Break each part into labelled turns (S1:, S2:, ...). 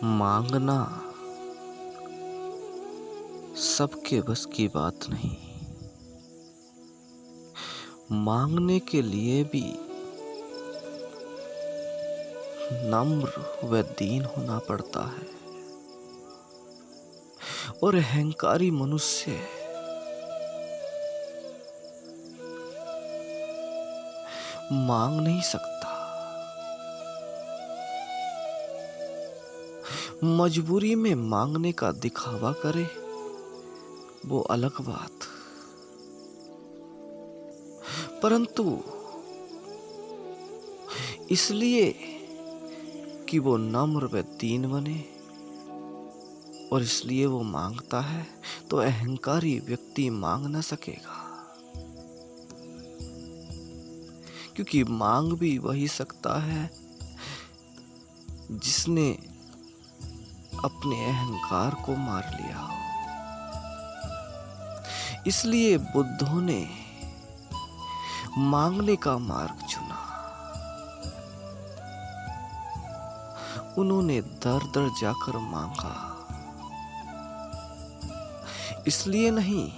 S1: मांगना सबके बस की बात नहीं। मांगने के लिए भी नम्र व दीन होना पड़ता है और अहंकारी मनुष्य मांग नहीं सकता। मजबूरी में मांगने का दिखावा करे वो अलग बात, परंतु इसलिए कि वो नम्र व दीन बने और इसलिए वो मांगता है, तो अहंकारी व्यक्ति मांग न सकेगा। क्योंकि मांग भी वही सकता है जिसने अपने अहंकार को मार लिया हो। इसलिए बुद्धों ने मांगने का मार्ग चुना। उन्होंने दर दर जाकर मांगा, इसलिए नहीं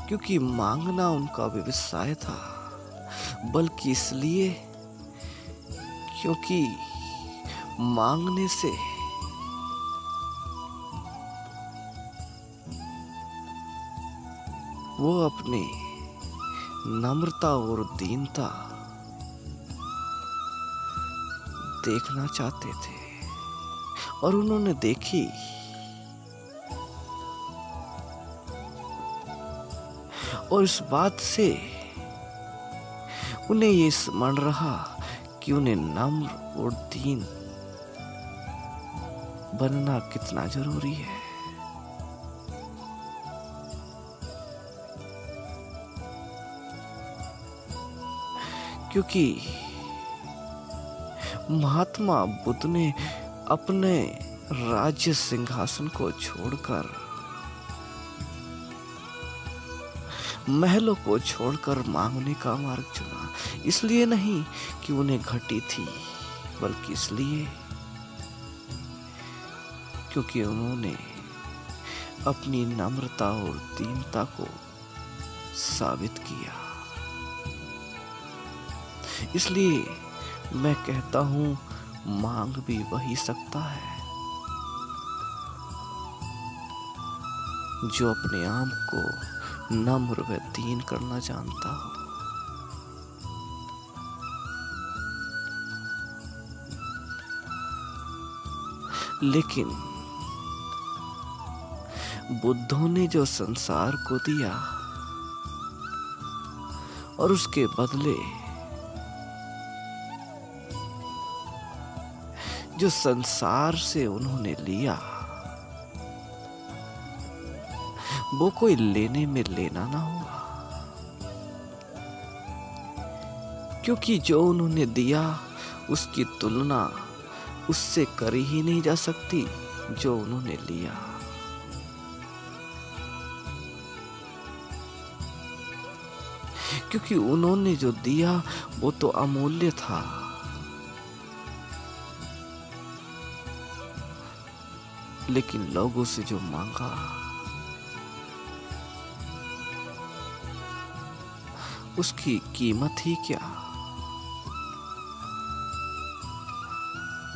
S1: क्योंकि मांगना उनका व्यवसाय था, बल्कि इसलिए क्योंकि मांगने से वो अपनी नम्रता और दीनता देखना चाहते थे और उन्होंने देखी। और इस बात से उन्हें ये स्मरण रहा कि उन्हें नम्र और दीन बनना कितना जरूरी है। क्योंकि महात्मा बुद्ध ने अपने राज्य सिंहासन को छोड़कर, महलों को छोड़कर मांगने का मार्ग चुना। इसलिए नहीं कि उन्हें घटी थी, बल्कि इसलिए क्योंकि उन्होंने अपनी नम्रता और दीनता को साबित किया। इसलिए मैं कहता हूं, मांग भी वही सकता है जो अपने आप को नम्र व दीन करना जानता हो। लेकिन बुद्धों ने जो संसार को दिया और उसके बदले जो संसार से उन्होंने लिया, वो कोई लेने में लेना ना हुआ। क्योंकि जो उन्होंने दिया उसकी तुलना उससे करी ही नहीं जा सकती जो उन्होंने लिया। क्योंकि उन्होंने जो दिया वो तो अमूल्य था, लेकिन लोगों से जो मांगा उसकी कीमत ही क्या।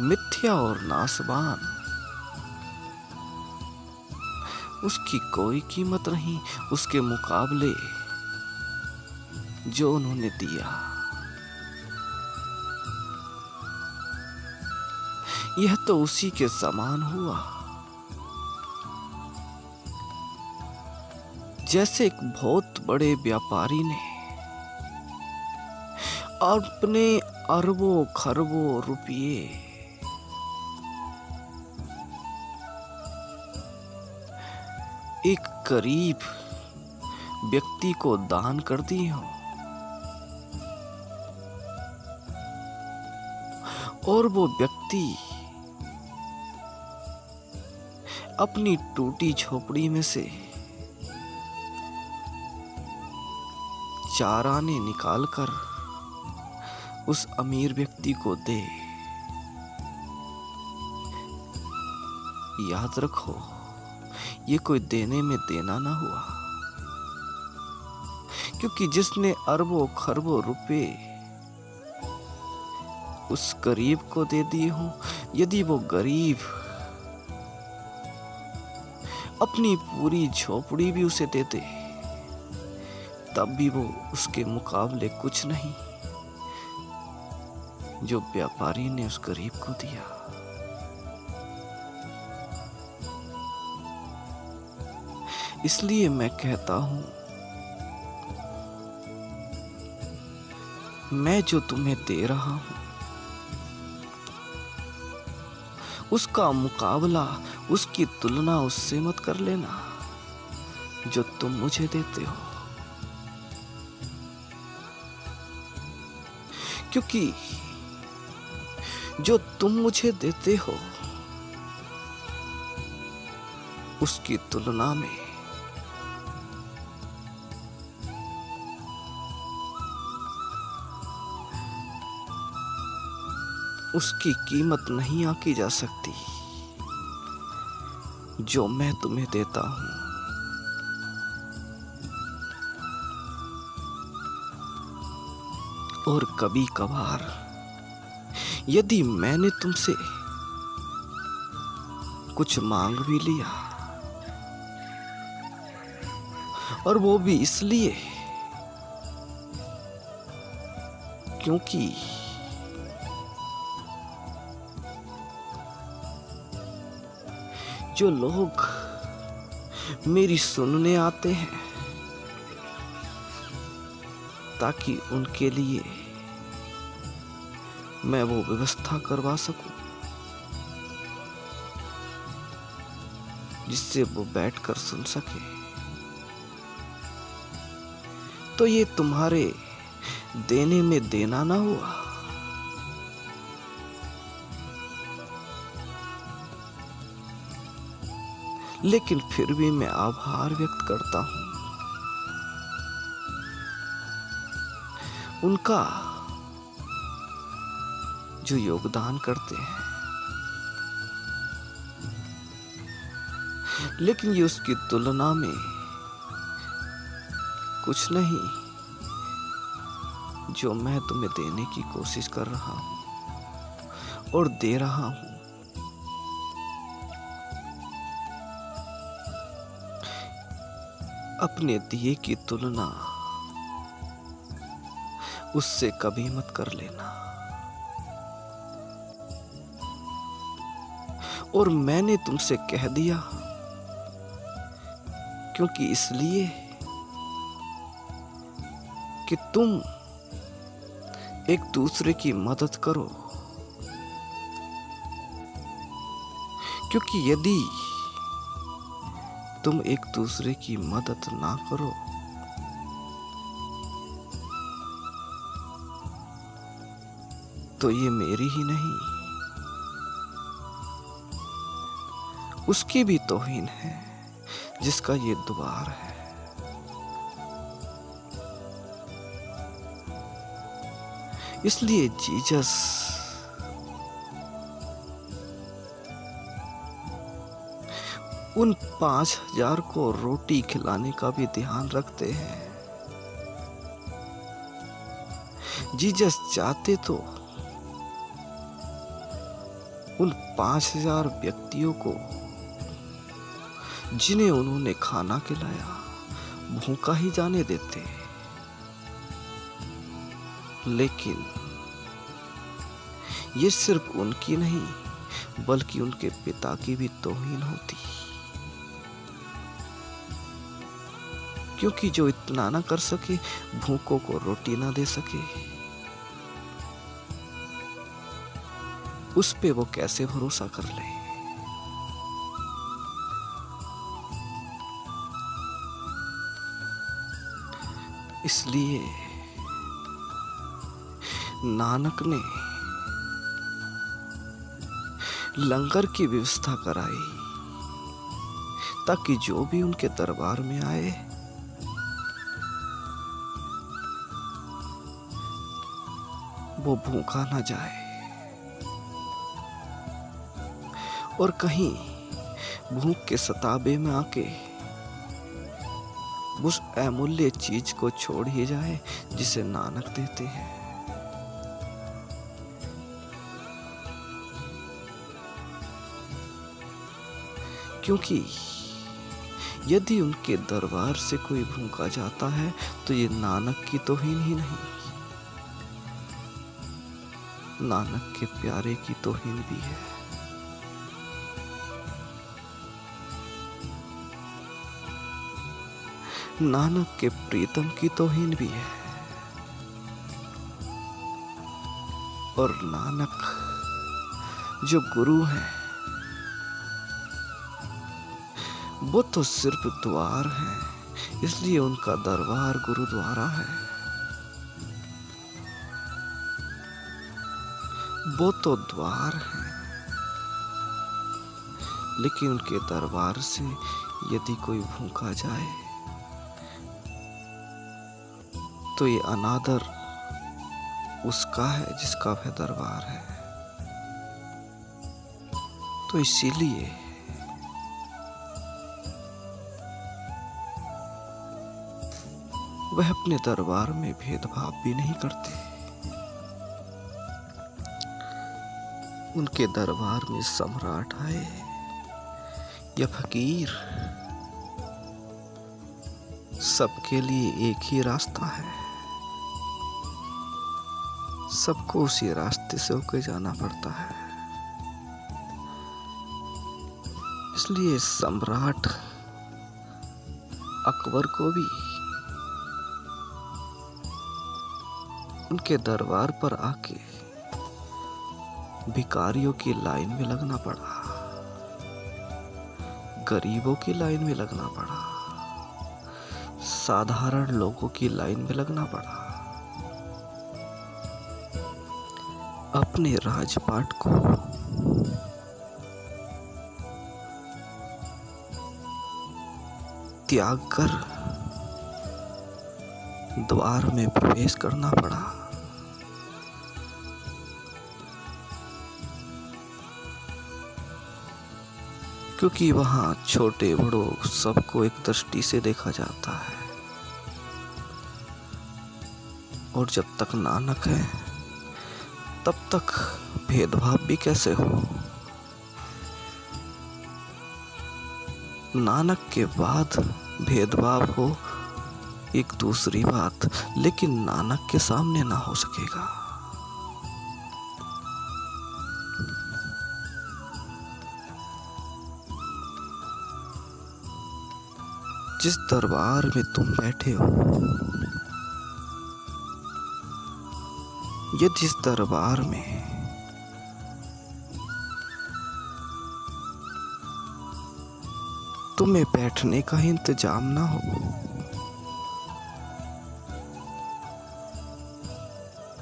S1: मिथ्या और नासवान, उसकी कोई कीमत नहीं उसके मुकाबले जो उन्होंने दिया। यह तो उसी के समान हुआ जैसे एक बहुत बड़े व्यापारी ने अपने अरबों खरबों रुपये एक गरीब व्यक्ति को दान कर दिए हो और वो व्यक्ति अपनी टूटी झोपड़ी में से 4 आने निकालकर उस अमीर व्यक्ति को दे, याद रखो, ये कोई देने में देना ना हुआ, क्योंकि जिसने अरबों खरबों रुपए उस गरीब को दे दिए हों, यदि वो गरीब अपनी पूरी झोपड़ी भी उसे दे दे, तब भी वो उसके मुकाबले कुछ नहीं जो व्यापारी ने उस गरीब को दिया। इसलिए मैं कहता हूं, मैं जो तुम्हें दे रहा हूं, उसका मुकाबला, उसकी तुलना उससे मत कर लेना जो तुम मुझे देते हो, क्योंकि जो तुम मुझे देते हो उसकी तुलना में उसकी कीमत नहीं आंकी जा सकती जो मैं तुम्हें देता हूं। और कभी कभार यदि मैंने तुमसे कुछ मांग भी लिया, और वो भी इसलिए क्योंकि जो लोग मेरी सुनने आते हैं ताकि उनके लिए मैं वो व्यवस्था करवा सकूं जिससे वो बैठकर सुन सके, तो ये तुम्हारे देने में देना ना हुआ। लेकिन फिर भी मैं आभार व्यक्त करता हूं उनका जो योगदान करते हैं, लेकिन ये उसकी तुलना में कुछ नहीं जो मैं तुम्हें देने की कोशिश कर रहा हूं और दे रहा हूं। अपने दिए की तुलना उससे कभी मत कर लेना। और मैंने तुमसे कह दिया क्योंकि इसलिए कि तुम एक दूसरे की मदद करो, क्योंकि यदि तुम एक दूसरे की मदद ना करो तो ये मेरी ही नहीं, उसकी भी तौहीन है जिसका ये द्वार है। इसलिए जीसस उन 5,000 को रोटी खिलाने का भी ध्यान रखते हैं। जीसस चाहते तो उन 5,000 व्यक्तियों को जिन्हें उन्होंने खाना खिलाया भूखा ही जाने देते, लेकिन ये सिर्फ उनकी नहीं बल्कि उनके पिता की भी तौहीन होती, क्योंकि जो इतना ना कर सके, भूखों को रोटी ना दे सके, उस पे वो कैसे भरोसा कर ले। इसलिए नानक ने लंगर की व्यवस्था कराई ताकि जो भी उनके दरबार में आए वो भूखा ना जाए और कहीं भूख के सताबे में आके उस अमूल्य चीज को छोड़ ही जाए जिसे नानक देते हैं। क्योंकि यदि उनके दरबार से कोई भूखा जाता है तो ये नानक की तौहीन ही नहीं, नानक के प्यारे की तौहीन भी है। नानक के प्रीतम की तौहीन भी है। और नानक जो गुरु है वो तो सिर्फ द्वार है, इसलिए उनका दरबार गुरुद्वारा है। वो तो द्वार है, लेकिन उनके दरबार से यदि कोई भूखा जाए तो ये अनादर उसका है जिसका वह दरबार है। तो इसीलिए वह अपने दरबार में भेदभाव भी नहीं करते। उनके दरबार में सम्राट आए या फकीर, सबके लिए एक ही रास्ता है। सबको उसी रास्ते से होकर जाना पड़ता है। इसलिए सम्राट अकबर को भी उनके दरबार पर आके भिखारियों की लाइन में लगना पड़ा, गरीबों की लाइन में लगना पड़ा, साधारण लोगों की लाइन में लगना पड़ा। अपने राजपाट को त्याग कर द्वार में प्रवेश करना पड़ा। क्योंकि वहां छोटे बड़ों सबको एक दृष्टि से देखा जाता है, और जब तक नानक है तब तक भेदभाव भी कैसे हो। नानक के बाद भेदभाव हो एक दूसरी बात, लेकिन नानक के सामने ना हो सकेगा। जिस दरबार में तुम बैठे हो, ये जिस दरबार में तुम्हें बैठने का इंतजाम ना हो,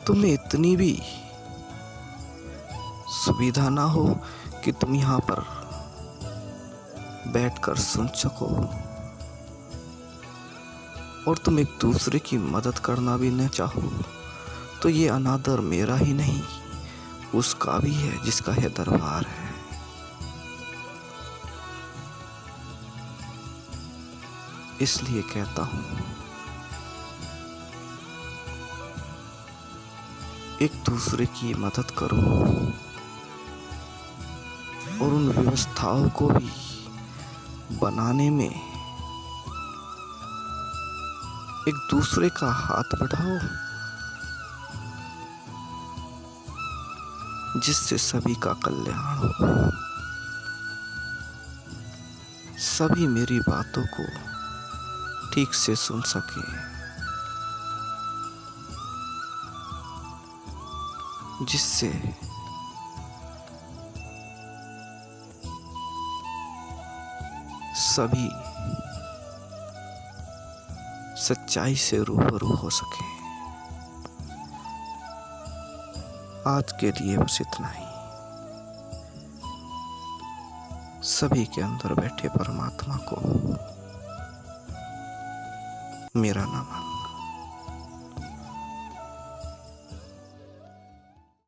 S1: तुम्हें इतनी भी सुविधा ना हो कि तुम यहाँ पर बैठकर सुन सको, और तुम एक दूसरे की मदद करना भी न चाहो, तो ये अनादर मेरा ही नहीं उसका भी है जिसका यह दरबार है। इसलिए कहता हूं, एक दूसरे की मदद करो और उन व्यवस्थाओं को भी बनाने में एक दूसरे का हाथ बढ़ाओ, जिससे सभी का कल्याण हो, सभी मेरी बातों को ठीक से सुन सके, जिससे सभी सच्चाई से रूबरू हो सके। आज के लिए बस इतना ही। सभी के अंदर बैठे परमात्मा को मेरा नमन।